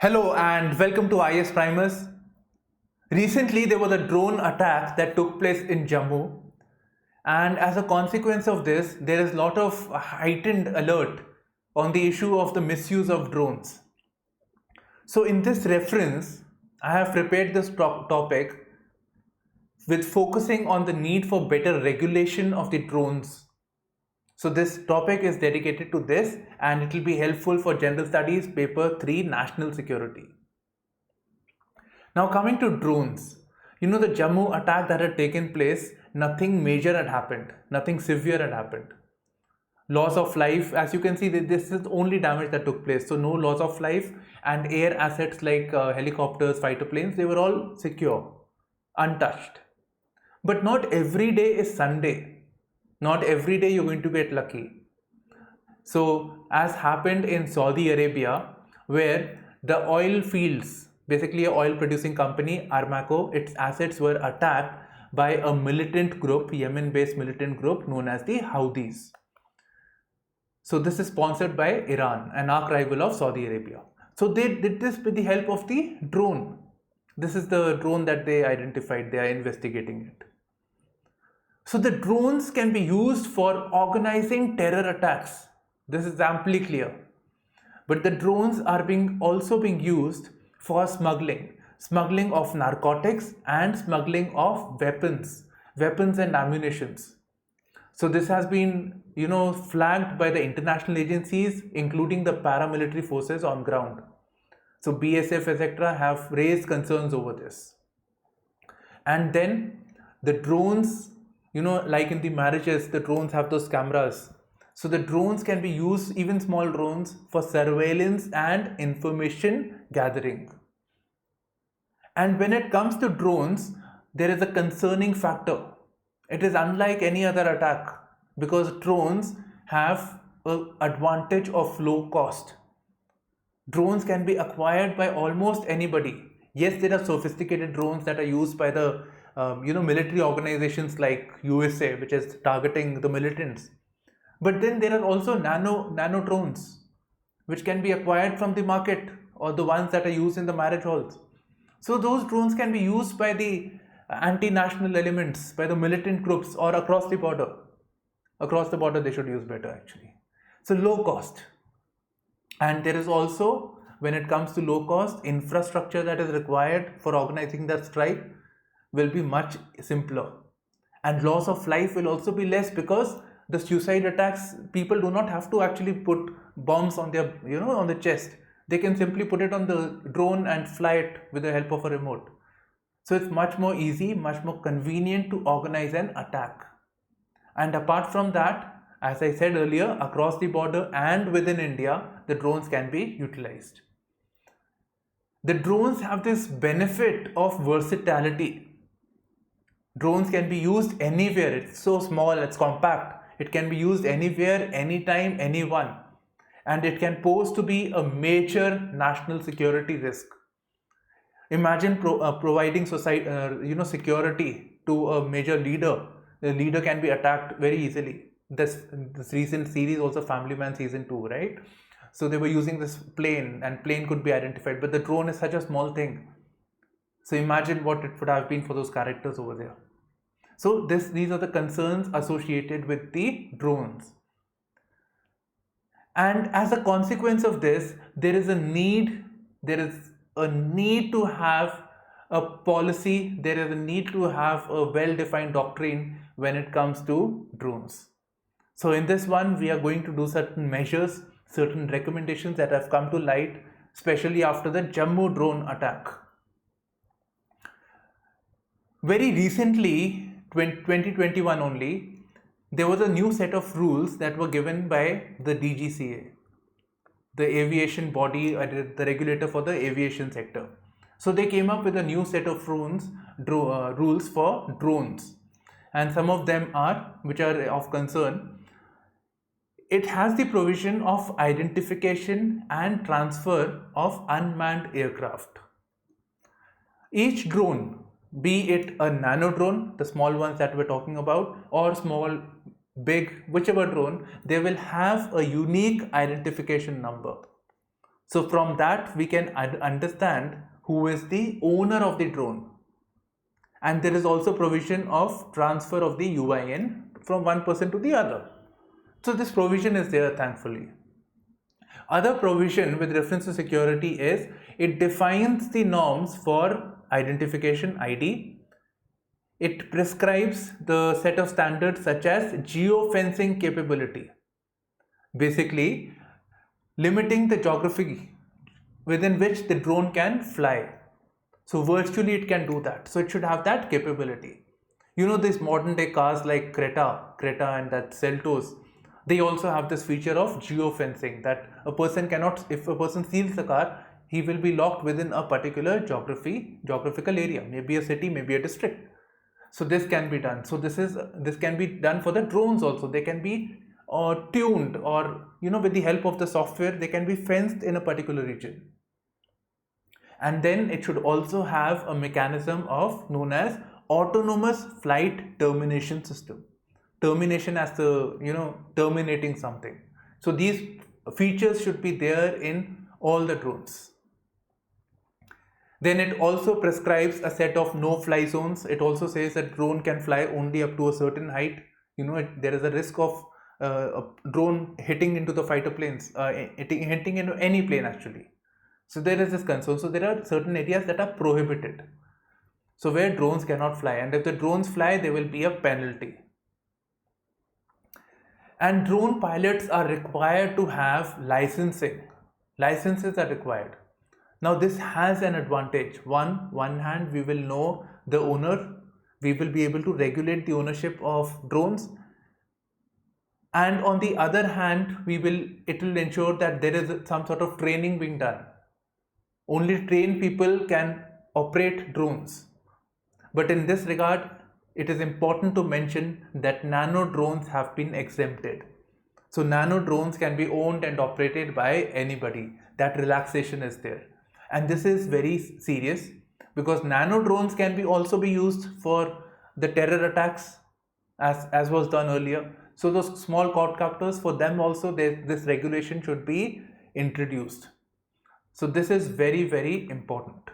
Hello and welcome to IS Primers. Recently there was a drone attack that took place in Jammu, and as a consequence of this there is a lot of heightened alert on the issue of the misuse of drones. So in this reference I have prepared this topic with focusing on the need for better regulation of the drones. So this topic is dedicated to this and it will be helpful for General Studies Paper 3 National Security. Now coming to drones, the Jammu attack that had taken place, nothing major had happened, nothing severe had happened. Loss of life, as you can see, this is the only damage that took place. So no loss of life, and air assets like helicopters, fighter planes, they were all secure, untouched. But not every day is Sunday. Not every day you're going to get lucky. So as happened in Saudi Arabia, where the oil fields, basically an oil producing company, Aramco, its assets were attacked by a militant group, Yemen-based militant group known as the Houthis. So this is sponsored by Iran, an arch rival of Saudi Arabia. So they did this with the help of the drone. This is the drone that they identified, they are investigating it. So the drones can be used for organizing terror attacks. This is amply clear. But the drones are also being used for smuggling of narcotics and smuggling of weapons and ammunitions. So this has been, flagged by the international agencies, including the paramilitary forces on ground. So BSF, etc. have raised concerns over this. And then the drones, like in the marriages, the drones have those cameras. So the drones can be used, even small drones, for surveillance and information gathering. And when it comes to drones, there is a concerning factor. It is unlike any other attack because drones have an advantage of low cost. Drones can be acquired by almost anybody. Yes, there are sophisticated drones that are used by the military organizations like USA, which is targeting the militants. But then there are also nano drones, which can be acquired from the market or the ones that are used in the marriage halls. So those drones can be used by the anti-national elements, by the militant groups, or across the border. Across the border they should use better actually. So low cost. And there is also, when it comes to low cost, infrastructure that is required for organizing that strike will be much simpler. And loss of life will also be less because the suicide attacks, people do not have to actually put bombs on their, on the chest. They can simply put it on the drone and fly it with the help of a remote. So it's much more easy, much more convenient to organize an attack. And apart from that, as I said earlier, across the border and within India, the drones can be utilized. The drones have this benefit of versatility. Drones can be used anywhere. It's so small, it's compact. It can be used anywhere, anytime, anyone. And it can pose to be a major national security risk. Imagine providing security to a major leader. The leader can be attacked very easily. This recent series also, Family Man season 2, right? So they were using this plane and plane could be identified, but the drone is such a small thing. So imagine what it would have been for those characters over there. So these are the concerns associated with the drones. And as a consequence of this, there is a need to have a policy, there is a need to have a well-defined doctrine when it comes to drones. So in this one, we are going to do certain measures, certain recommendations that have come to light, especially after the Jammu drone attack. Very recently, 2021 only, there was a new set of rules that were given by the DGCA, the aviation body, the regulator for the aviation sector. So they came up with a new set of rules for drones, and some of them which are of concern. It has the provision of identification and transfer of unmanned aircraft. Each drone, be it a nano drone, the small ones that we're talking about, or small, big, whichever drone, they will have a unique identification number. So from that we can understand who is the owner of the drone. And there is also provision of transfer of the UIN from one person to the other. So this provision is there, thankfully. Other provision with reference to security is it defines the norms for identification ID. It prescribes the set of standards such as geofencing capability, basically limiting the geography within which the drone can fly. So virtually it can do that. So it should have that capability. You know, these modern day cars like Creta and that Seltos, they also have this feature of geofencing, that a person cannot, if a person steals the car, he will be locked within a particular geographical area, maybe a city, maybe a district. So this can be done. So this can be done for the drones also. They can be tuned, or with the help of the software, they can be fenced in a particular region. And then it should also have a mechanism of known as autonomous flight termination system. Termination as the terminating something. So these features should be there in all the drones. Then it also prescribes a set of no-fly zones. It also says that drone can fly only up to a certain height. There is a risk of a drone hitting into the fighter planes, hitting into any plane actually. So there is this concern. So there are certain areas that are prohibited. So where drones cannot fly, and if the drones fly, there will be a penalty. And drone pilots are required to have licensing. Licenses are required. Now this has an advantage. One hand, we will know the owner. We will be able to regulate the ownership of drones. And on the other hand, it will ensure that there is some sort of training being done. Only trained people can operate drones. But in this regard, it is important to mention that nano drones have been exempted. So nano drones can be owned and operated by anybody. That relaxation is there. And this is very serious, because nano drones can also be used for the terror attacks, as was done earlier. So those small quadcopters, for them also this regulation should be introduced. So this is very, very important.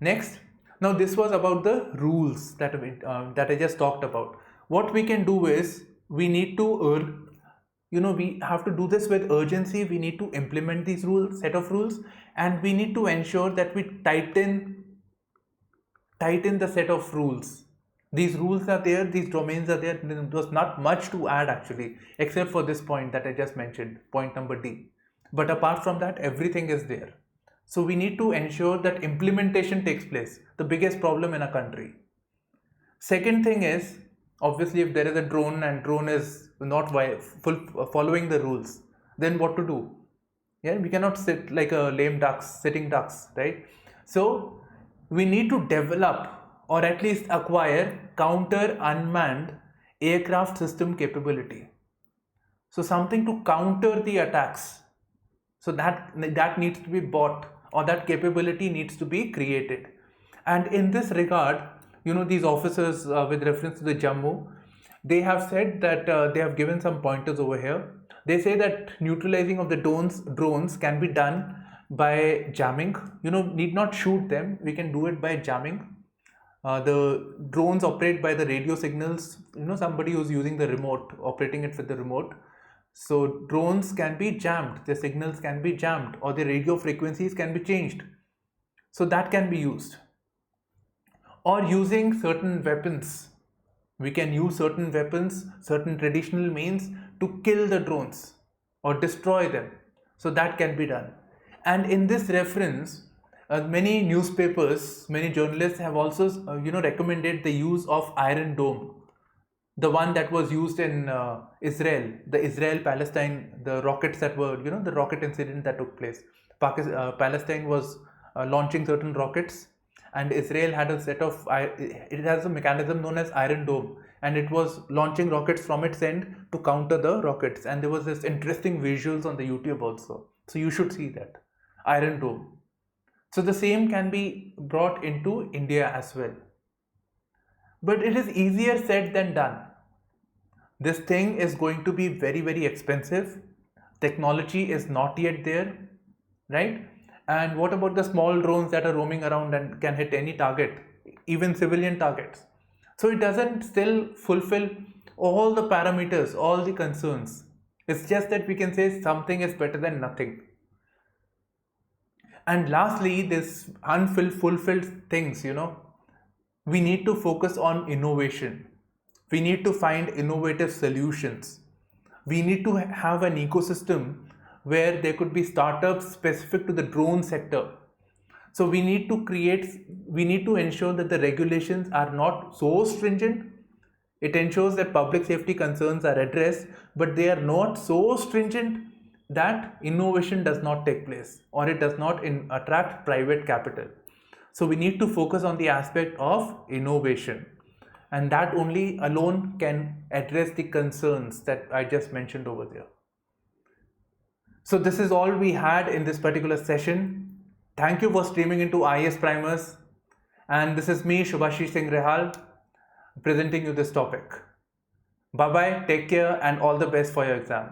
Next, now this was about the rules that I just talked about. What we can do is, we need to we have to do this with urgency. We need to implement these set of rules, and we need to ensure that we tighten the set of rules. These rules are there, these domains are there. There was not much to add actually, except for this point that I just mentioned, point number D. But apart from that, everything is there. So we need to ensure that implementation takes place, the biggest problem in a country. Second thing is, obviously, if there is a drone and drone is not following the rules, then what to do? Yeah, we cannot sit like a lame sitting ducks, right? So we need to develop, or at least acquire, counter unmanned aircraft system capability. So something to counter the attacks. So that needs to be bought, or that capability needs to be created. And in this regard, these officers with reference to the Jammu, they have said that they have given some pointers over here. They say that neutralizing of the drones can be done by jamming. Need not shoot them. We can do it by jamming. The drones operate by the radio signals. Somebody who's using the remote, operating it with the remote. So drones can be jammed, the signals can be jammed, or the radio frequencies can be changed. So that can be used. Or using certain weapons. We can use certain weapons, certain traditional means to kill the drones or destroy them. So that can be done. And in this reference, many newspapers, many journalists have also recommended the use of Iron Dome. The one that was used in Israel, the Israel-Palestine, the rockets that were, the rocket incident that took place. Palestine was launching certain rockets, and Israel had a set of, it has a mechanism known as Iron Dome, and it was launching rockets from its end to counter the rockets. And there was this interesting visuals on the YouTube also. So you should see that, Iron Dome. So the same can be brought into India as well. But it is easier said than done. This thing is going to be very, very expensive. technology is not yet there, right? And what about the small drones that are roaming around and can hit any target, even civilian targets? So it doesn't still fulfill all the parameters, all the concerns. It's just that we can say something is better than nothing. And lastly, this unfulfilled things, we need to focus on innovation. We need to find innovative solutions. We need to have an ecosystem where there could be startups specific to the drone sector. So we need to ensure that the regulations are not so stringent. It ensures that public safety concerns are addressed, but they are not so stringent that innovation does not take place or it does not attract private capital. So we need to focus on the aspect of innovation, and that only alone can address the concerns that I just mentioned over there. So this is all we had in this particular session. Thank you for streaming into IAS Primers, and this is me, Shubhashish Singh Rehal, presenting you this topic. Bye bye, take care, and all the best for your exam.